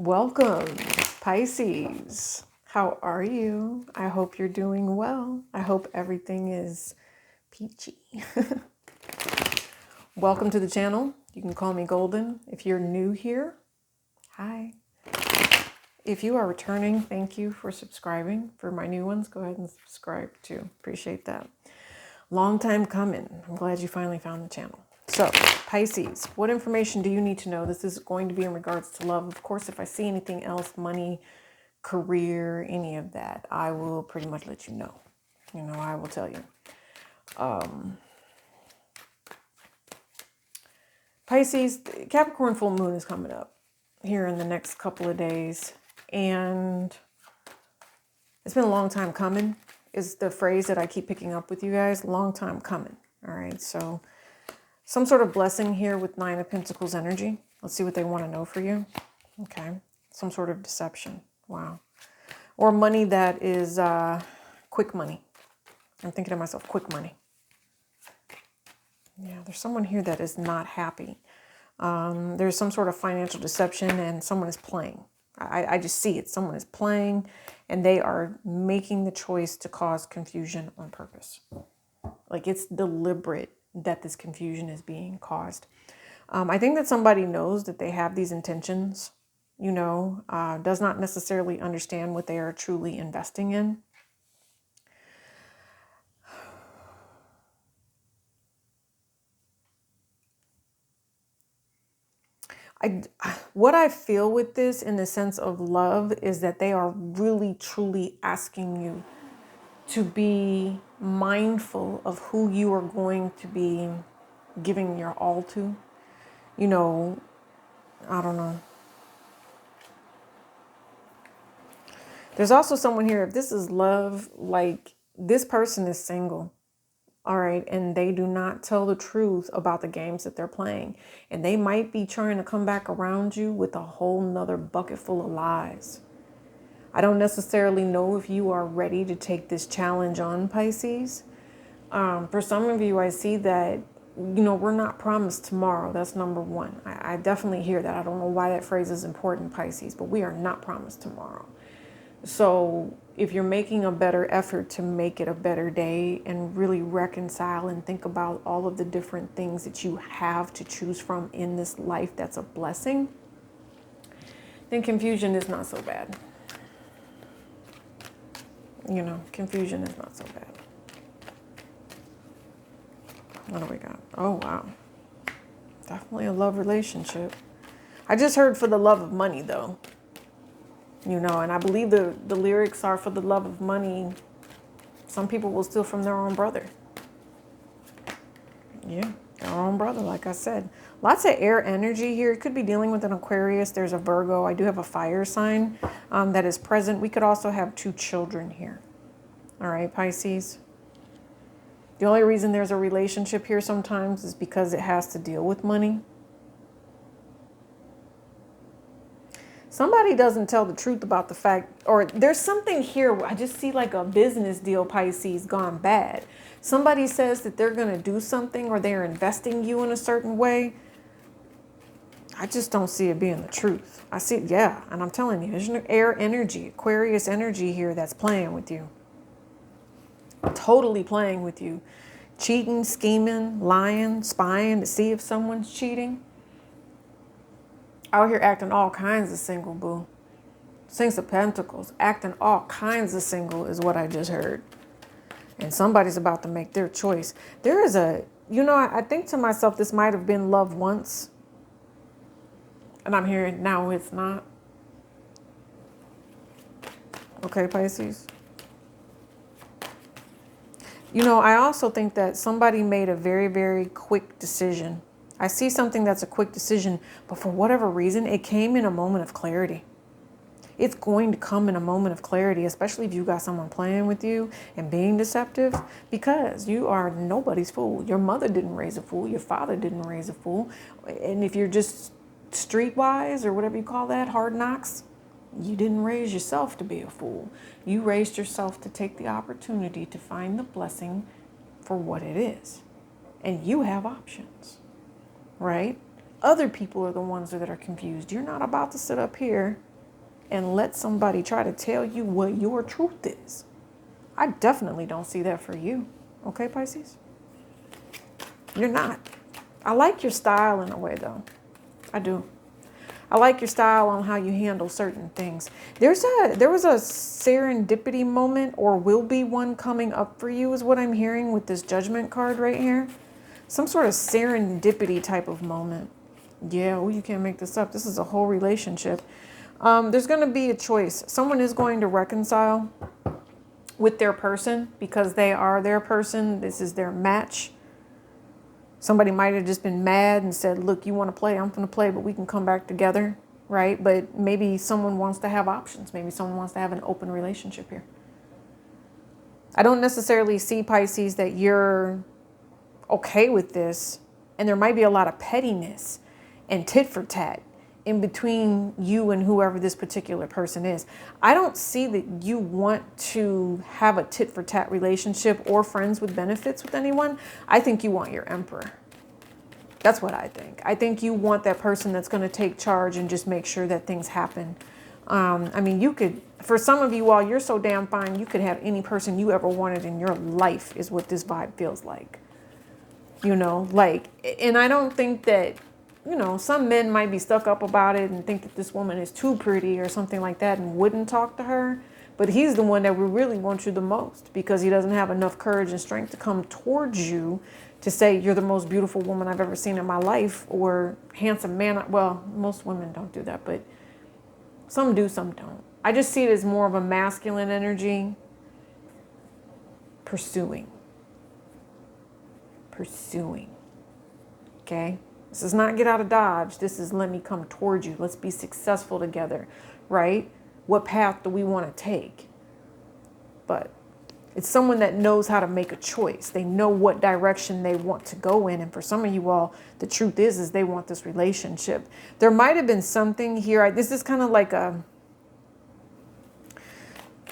Welcome, Pisces. How are you? I hope you're doing well. I hope everything is peachy. Welcome to the channel. You can call me Golden. If you're new here, hi. If you are returning, thank you for subscribing. For my new ones, go ahead and subscribe too. Appreciate that. Long time coming. I'm glad you finally found the channel. So, Pisces, what information do you need to know? This is going to be in regards to love. Of course, if I see anything else, money, career, any of that, I will pretty much let you know. I will tell you. Pisces, Capricorn full moon is coming up here in the next couple of days. And it's been a long time coming, is the phrase that I keep picking up with you guys. Long time coming. All right, so some sort of blessing here with Nine of Pentacles energy. Let's see what they want to know for you. Okay. Some sort of deception. Wow. Or money that is quick money. I'm thinking to myself, quick money. Yeah, there's someone here that is not happy. There's some sort of financial deception and someone is playing. I just see it. Someone is playing and they are making the choice to cause confusion on purpose. Like it's deliberate that this confusion is being caused. I think that somebody knows that they have these intentions, does not necessarily understand what they are truly investing in. What I feel with this in the sense of love is that they are really, truly asking you to be mindful of who you are going to be giving your all to. I don't know. There's also someone here, if this is love, like this person is single. All right. And they do not tell the truth about the games that they're playing. And they might be trying to come back around you with a whole nother bucket full of lies. I don't necessarily know if you are ready to take this challenge on, Pisces. For some of you, I see that, we're not promised tomorrow. That's number one. I definitely hear that. I don't know why that phrase is important, Pisces, but we are not promised tomorrow. So if you're making a better effort to make it a better day and really reconcile and think about all of the different things that you have to choose from in this life that's a blessing, then confusion is not so bad. Confusion is not so bad. What do we got? Oh, wow. Definitely a love relationship. I just heard for the love of money, though. And I believe the lyrics are for the love of money. Some people will steal from their own brother. Yeah, their own brother, like I said. Lots of air energy here. It could be dealing with an Aquarius. There's a Virgo. I do have a fire sign that is present. We could also have 2 children here. All right, Pisces. The only reason there's a relationship here sometimes is because it has to deal with money. Somebody doesn't tell the truth about the fact, or there's something here. I just see like a business deal, Pisces, gone bad. Somebody says that they're going to do something or they're investing you in a certain way. I just don't see it being the truth. I see, yeah. And I'm telling you, there's air energy, Aquarius energy here that's playing with you. Totally playing with you. Cheating, scheming, lying, spying to see if someone's cheating. Out here acting all kinds of single, boo. Six of Pentacles, acting all kinds of single is what I just heard. And somebody's about to make their choice. There is I think to myself, this might have been love once. And I'm hearing now it's not. Okay, Pisces. I also think that somebody made a very, very quick decision. I see something that's a quick decision, but for whatever reason, it came in a moment of clarity. It's going to come in a moment of clarity, especially if you got someone playing with you and being deceptive, because you are nobody's fool. Your mother didn't raise a fool. Your father didn't raise a fool. And if you're just streetwise or whatever you call that, hard knocks, you didn't raise yourself to be a fool. You raised yourself to take the opportunity to find the blessing for what it is. And you have options. Right? Other people are the ones that are confused. You're not about to sit up here and let somebody try to tell you what your truth is. I definitely don't see that for you. Okay, Pisces? You're not. I like your style in a way, though. I do. I like your style on how you handle certain things. There was a serendipity moment, or will be one coming up for you, is what I'm hearing with this Judgment card right here. Some sort of serendipity type of moment. Yeah, oh, you can't make this up. This is a whole relationship. There's going to be a choice. Someone is going to reconcile with their person because they are their person. This is their match. Somebody might have just been mad and said, look, you want to play, I'm going to play, but we can come back together, right? But maybe someone wants to have options. Maybe someone wants to have an open relationship here. I don't necessarily see, Pisces, that you're okay with this. And there might be a lot of pettiness and tit for tat in between you and whoever this particular person is. I don't see that you want to have a tit for tat relationship or friends with benefits with anyone. I think you want your emperor. That's what I think. I think you want that person that's going to take charge and just make sure that things happen. I mean, you could, for some of you all, you're so damn fine, you could have any person you ever wanted in your life, is what this vibe feels like. You know, like, and I don't think that, you know, some men might be stuck up about it and think that this woman is too pretty or something like that and wouldn't talk to her. But he's the one that would really want you the most because he doesn't have enough courage and strength to come towards you to say you're the most beautiful woman I've ever seen in my life, or handsome man. Well, most women don't do that, but some do, some don't. I just see it as more of a masculine energy. Pursuing. Okay? This is not get out of Dodge. This is let me come towards you. Let's be successful together, right? What path do we want to take? But it's someone that knows how to make a choice. They know what direction they want to go in. And for some of you all, the truth is they want this relationship. There might have been something here. This is kind of like a,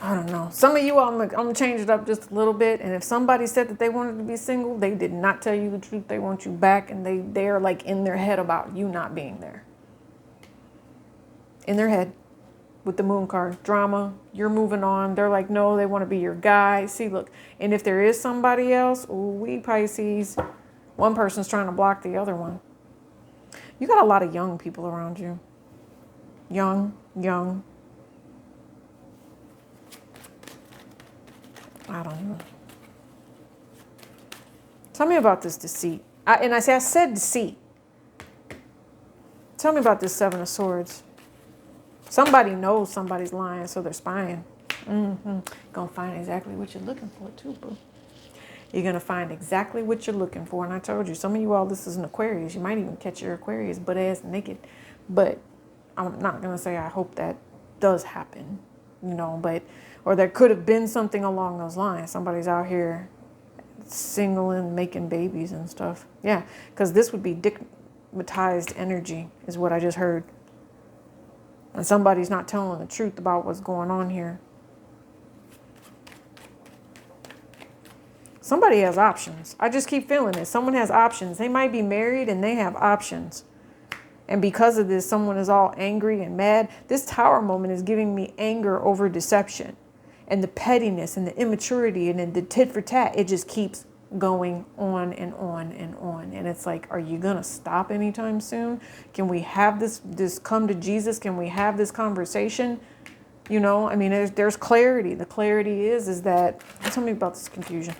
I don't know. Some of you all, I'm going to change it up just a little bit. And if somebody said that they wanted to be single, they did not tell you the truth. They want you back. And they're like in their head about you not being there. In their head. With the moon card, drama, you're moving on. They're like, no, they want to be your guy. See, look, and if there is somebody else, we Pisces, one person's trying to block the other one. You got a lot of young people around you. Young. I don't know. Tell me about this deceit. I said deceit. Tell me about this Seven of Swords. Somebody knows somebody's lying, so they're spying. Gonna find exactly what you're looking for too, boo. You're gonna find exactly what you're looking for. And I told you, some of you all, this is an Aquarius. You might even catch your Aquarius butt ass naked. But I'm not gonna say I hope that does happen, you know, but, or there could have been something along those lines. Somebody's out here single and making babies and stuff. Yeah, because this would be digmatized energy is what I just heard. And somebody's not telling the truth about what's going on here. Somebody has options. I just keep feeling it. Someone has options. They might be married and they have options. And because of this, someone is all angry and mad. This Tower moment is giving me anger over deception. And the pettiness and the immaturity and the tit for tat. It just keeps going on and on and on. And it's like, are you going to stop anytime soon? Can we have this come to Jesus? Can we have this conversation? You know, I mean, there's clarity. The clarity is that, tell me about this confusion.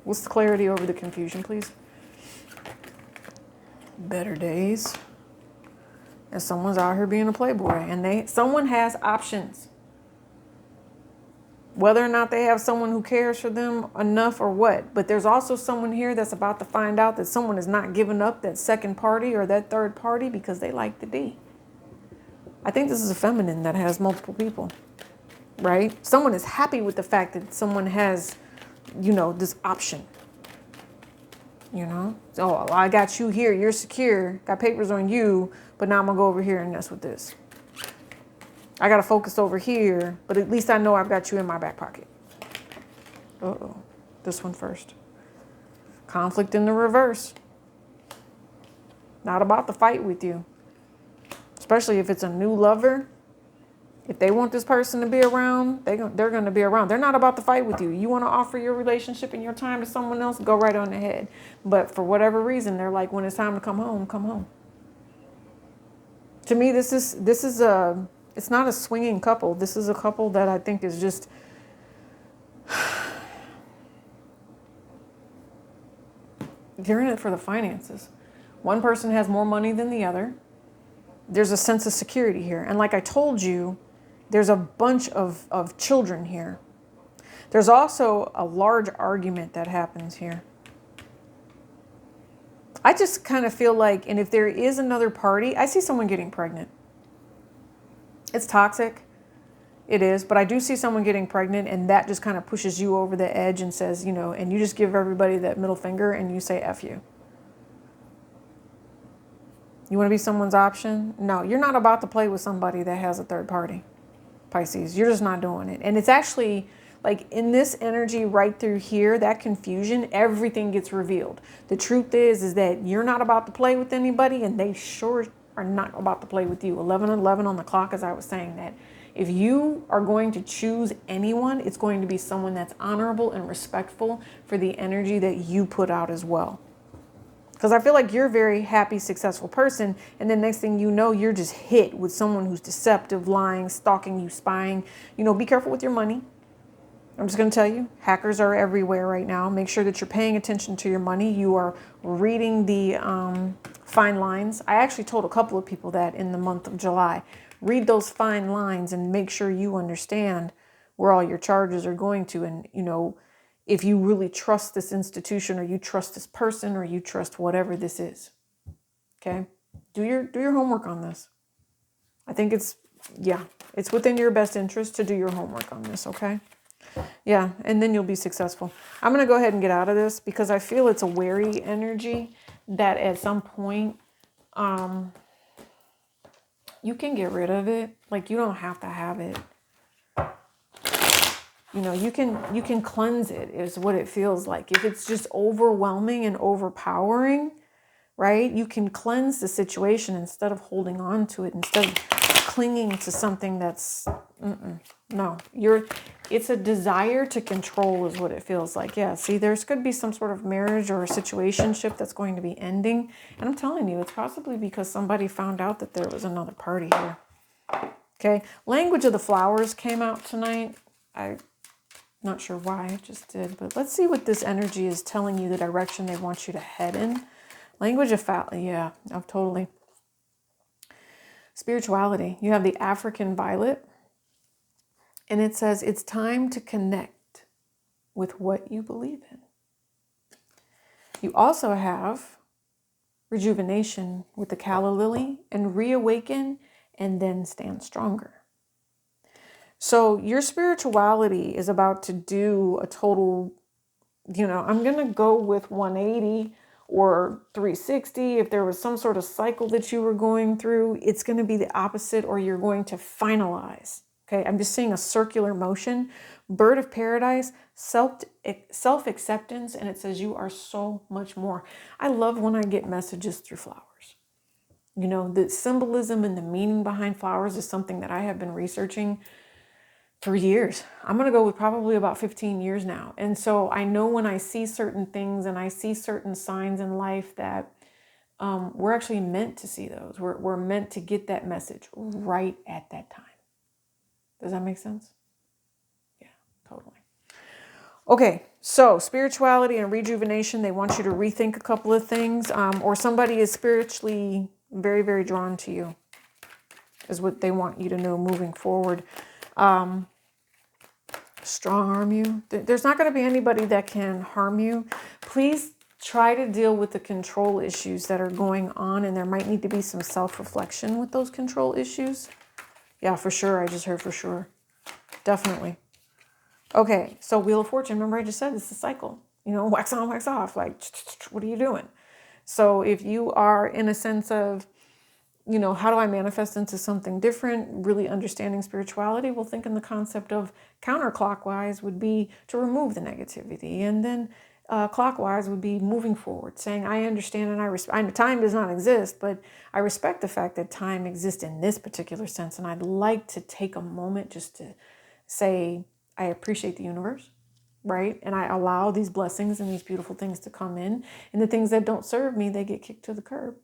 What's the clarity over the confusion, please? Better days. And someone's out here being a playboy and someone has options. Whether or not they have someone who cares for them enough or what. But there's also someone here that's about to find out that someone is not giving up that second party or that third party because they like the D. I think this is a feminine that has multiple people, right? Someone is happy with the fact that someone has, you know, this option. You know? So I got you here. You're secure. Got papers on you. But now I'm going to go over here and mess with this. I got to focus over here, but at least I know I've got you in my back pocket. Uh-oh. This one first. Conflict in the reverse. Not about to fight with you. Especially if it's a new lover. If they want this person to be around, they're going to be around. They're not about to fight with you. You want to offer your relationship and your time to someone else, go right on ahead. But for whatever reason, they're like, when it's time to come home, come home. To me, this is it's not a swinging couple. This is a couple that I think is just, you're in it for the finances. One person has more money than the other. There's a sense of security here. And like I told you, there's a bunch of children here. There's also a large argument that happens here. I just kind of feel like, and if there is another party, I see someone getting pregnant. It's toxic. It is. But I do see someone getting pregnant, and that just kind of pushes you over the edge and says, you know, and you just give everybody that middle finger and you say, F you. You want to be someone's option? No, you're not about to play with somebody that has a third party, Pisces. You're just not doing it. And it's actually like in this energy right through here, that confusion, everything gets revealed. The truth is that you're not about to play with anybody, and they sure are not about to play with you. 11:11 on the clock, as I was saying that. If you are going to choose anyone, it's going to be someone that's honorable and respectful for the energy that you put out as well. Because I feel like you're a very happy, successful person. And then next thing you know, you're just hit with someone who's deceptive, lying, stalking you, spying. You know, be careful with your money. I'm just going to tell you, hackers are everywhere right now. Make sure that you're paying attention to your money. You are reading the fine lines. I actually told a couple of people that in the month of July. Read those fine lines and make sure you understand where all your charges are going to. And, you know, if you really trust this institution, or you trust this person, or you trust whatever this is. Okay? Do your homework on this. I think it's within your best interest to do your homework on this, okay? Yeah, and then you'll be successful. I'm going to go ahead and get out of this because I feel it's a wary energy that at some point you can get rid of it. Like, you don't have to have it. You know, you can cleanse it, is what it feels like. If it's just overwhelming and overpowering, right? You can cleanse the situation instead of holding on to it, instead of clinging to something that's, no. It's a desire to control is what it feels like. Yeah, see, there's could be some sort of marriage or a situationship that's going to be ending. And I'm telling you, it's possibly because somebody found out that there was another party here. Okay, Language of the Flowers came out tonight. Not sure why, it just did. But let's see what this energy is telling you, the direction they want you to head in. Language of totally. Spirituality. You have the African Violet. And it says, it's time to connect with what you believe in. You also have Rejuvenation with the Calla Lily, and reawaken and then stand stronger. So your spirituality is about to do a total, I'm going to go with 180 or 360. If there was some sort of cycle that you were going through, it's going to be the opposite, or you're going to finalize. Okay, I'm just seeing a circular motion. Bird of Paradise, self-acceptance, and it says you are so much more. I love when I get messages through flowers. You know, the symbolism and the meaning behind flowers is something that I have been researching for years. I'm going to go with probably about 15 years now. And so I know when I see certain things and I see certain signs in life that we're actually meant to see those. We're meant to get that message right at that time. Does that make sense? Yeah, totally. Okay, so spirituality and rejuvenation, they want you to rethink a couple of things, or somebody is spiritually very, very drawn to you, is what they want you to know moving forward. Strong arm you. There's not going to be anybody that can harm you. Please try to deal with the control issues that are going on, and there might need to be some self-reflection with those control issues. Yeah, for sure. I just heard for sure. Definitely. Okay, so Wheel of Fortune. Remember I just said it's a cycle. You know, wax on, wax off. Like, what are you doing? So if you are in a sense of, how do I manifest into something different? Really understanding spirituality. Well, think in the concept of counterclockwise would be to remove the negativity. And then clockwise would be moving forward, saying, I understand and I respect. Time does not exist, but I respect the fact that time exists in this particular sense. And I'd like to take a moment just to say, I appreciate the universe, right? And I allow these blessings and these beautiful things to come in. And the things that don't serve me, they get kicked to the curb,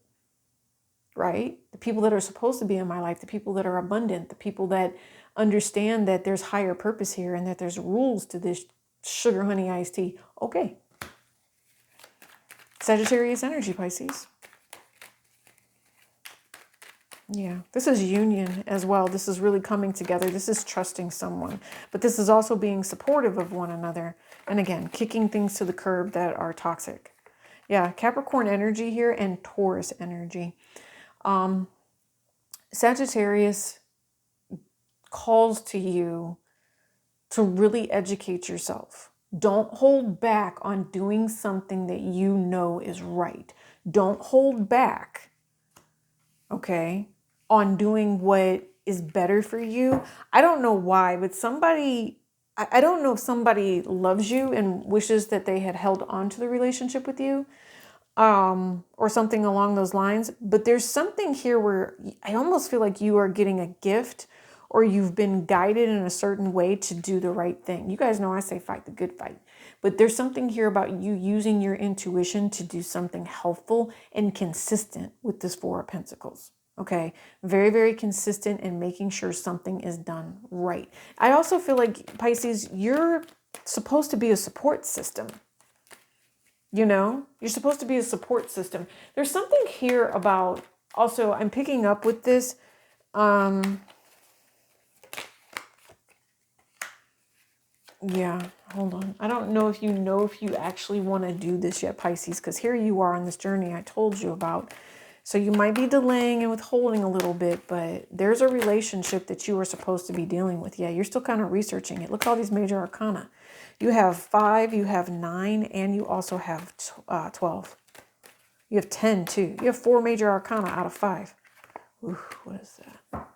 right? The people that are supposed to be in my life, the people that are abundant, the people that understand that there's higher purpose here and that there's rules to this sugar honey iced tea. Okay. Sagittarius energy, Pisces. Yeah, this is union as well. This is really coming together. This is trusting someone, but this is also being supportive of one another. And again, kicking things to the curb that are toxic. Yeah, Capricorn energy here and Taurus energy. Sagittarius calls to you to really educate yourself. Don't hold back on doing something that you know is right. Don't hold back, okay, on doing what is better for you. I don't know why, but I don't know if somebody loves you and wishes that they had held on to the relationship with you, or something along those lines. But there's something here where I almost feel like you are getting a gift, or you've been guided in a certain way to do the right thing. You guys know I say fight the good fight. But there's something here about you using your intuition to do something helpful and consistent with this Four of Pentacles. Okay, very, very consistent in making sure something is done right. I also feel like, Pisces, you're supposed to be a support system. You know, you're supposed to be a support system. There's something here about, also, I'm picking up with this. Yeah, hold on. I don't know if you actually want to do this yet, Pisces, because here you are on this journey I told you about. So you might be delaying and withholding a little bit, but there's a relationship that you are supposed to be dealing with. Yeah, you're still kind of researching it. Look at all these major arcana. You have 5, you have 9, and you also have 12. You have 10 too. You have 4 major arcana out of 5. Ooh, what is that?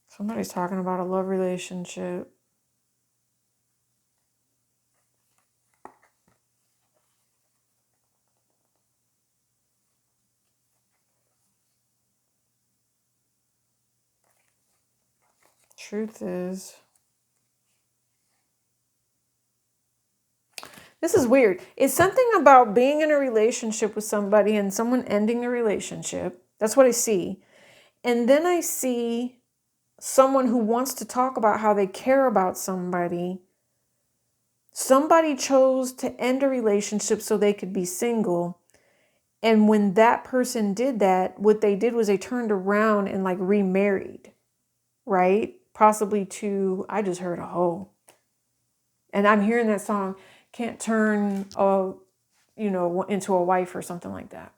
Somebody's talking about a love relationship. Truth is, this is weird. It's something about being in a relationship with somebody and someone ending the relationship. That's what I see. And then I see someone who wants to talk about how they care about somebody. Somebody chose to end a relationship so they could be single. And when that person did that, what they did was they turned around and like remarried, right? Possibly to, I just heard a hoe. And I'm hearing that song, can't turn into a wife or something like that.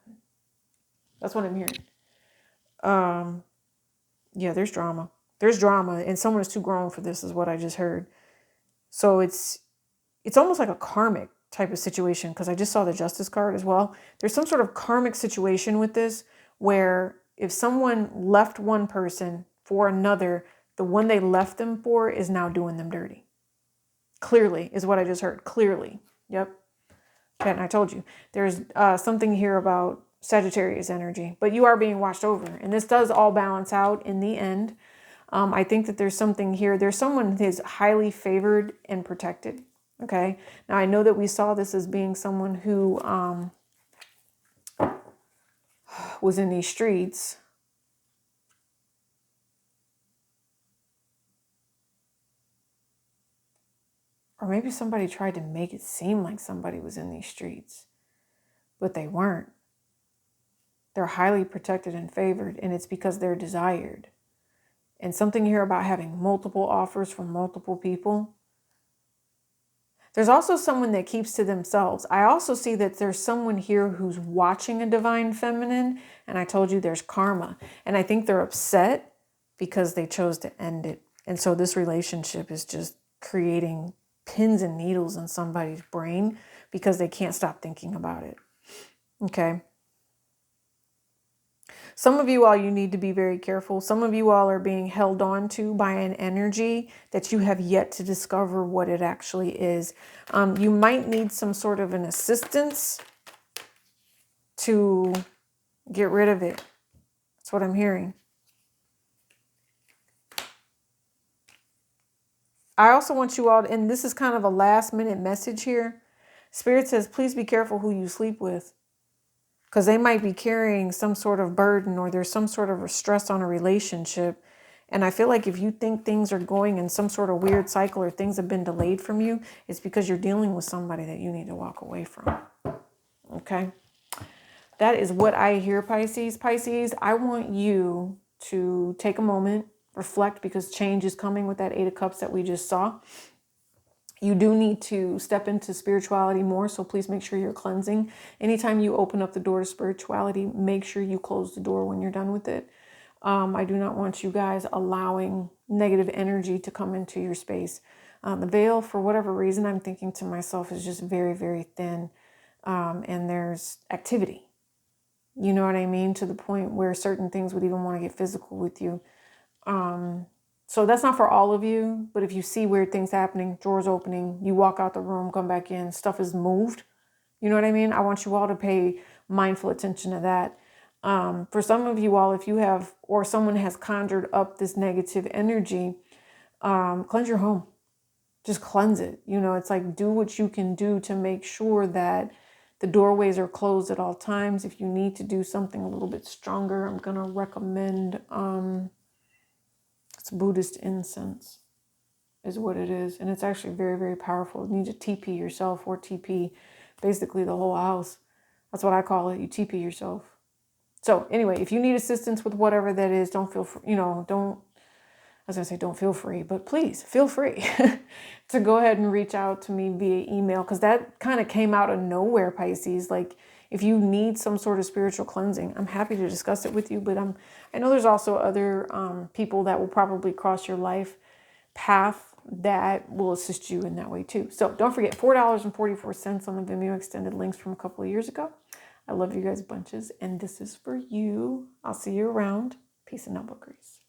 That's what I'm hearing. Yeah, there's drama. There's drama, and someone is too grown for this, is what I just heard. So it's almost like a karmic type of situation, because I just saw the Justice card as well. There's some sort of karmic situation with this, where if someone left one person for another, the one they left them for is now doing them dirty. Clearly, is what I just heard. Clearly. Yep. Okay, and I told you, there's something here about Sagittarius energy, but you are being watched over, and this does all balance out in the end. I think that there's something here. There's someone who is highly favored and protected. Okay. Now I know that we saw this as being someone who was in these streets. Or maybe somebody tried to make it seem like somebody was in these streets, but they weren't. They're highly protected and favored, and it's because they're desired. And something here about having multiple offers from multiple people. There's also someone that keeps to themselves. I also see that there's someone here who's watching a divine feminine, and I told you there's karma. And I think they're upset because they chose to end it. And so this relationship is just creating pins and needles in somebody's brain because they can't stop thinking about it. Okay. Some of you all, you need to be very careful. Some of you all are being held on to by an energy that you have yet to discover what it actually is. You might need some sort of an assistance to get rid of it. That's what I'm hearing. I also want you all, and this is kind of a last minute message here. Spirit says, please be careful who you sleep with, because they might be carrying some sort of burden, or there's some sort of a stress on a relationship. And I feel like if you think things are going in some sort of weird cycle, or things have been delayed from you, it's because you're dealing with somebody that you need to walk away from. Okay. That is what I hear, Pisces. Pisces, I want you to take a moment, reflect, because change is coming with that 8 of Cups that we just saw. You do need to step into spirituality more, so please make sure you're cleansing. Anytime you open up the door to spirituality, make sure you close the door when you're done with it. I do not want you guys allowing negative energy to come into your space. The veil, for whatever reason, I'm thinking to myself, is just very, very thin. And there's activity. You know what I mean? To the point where certain things would even want to get physical with you. So that's not for all of you, but if you see weird things happening, drawers opening, you walk out the room, come back in, stuff is moved. You know what I mean? I want you all to pay mindful attention to that. For some of you all, if you have, or someone has conjured up this negative energy, cleanse your home. Just cleanse it. You know, it's like, do what you can do to make sure that the doorways are closed at all times. If you need to do something a little bit stronger, I'm going to recommend, it's Buddhist incense is what it is. And it's actually very, very powerful. You need to TP yourself, or TP basically the whole house. That's what I call it. You TP yourself. So anyway, if you need assistance with whatever that is, don't feel free, I was going to say don't feel free, but please feel free to go ahead and reach out to me via email, because that kind of came out of nowhere, Pisces. Like, if you need some sort of spiritual cleansing, I'm happy to discuss it with you, but I know there's also other people that will probably cross your life path that will assist you in that way too. So don't forget, $4.44 on the Vimeo extended links from a couple of years ago. I love you guys bunches, and this is for you. I'll see you around. Peace and love, Grease.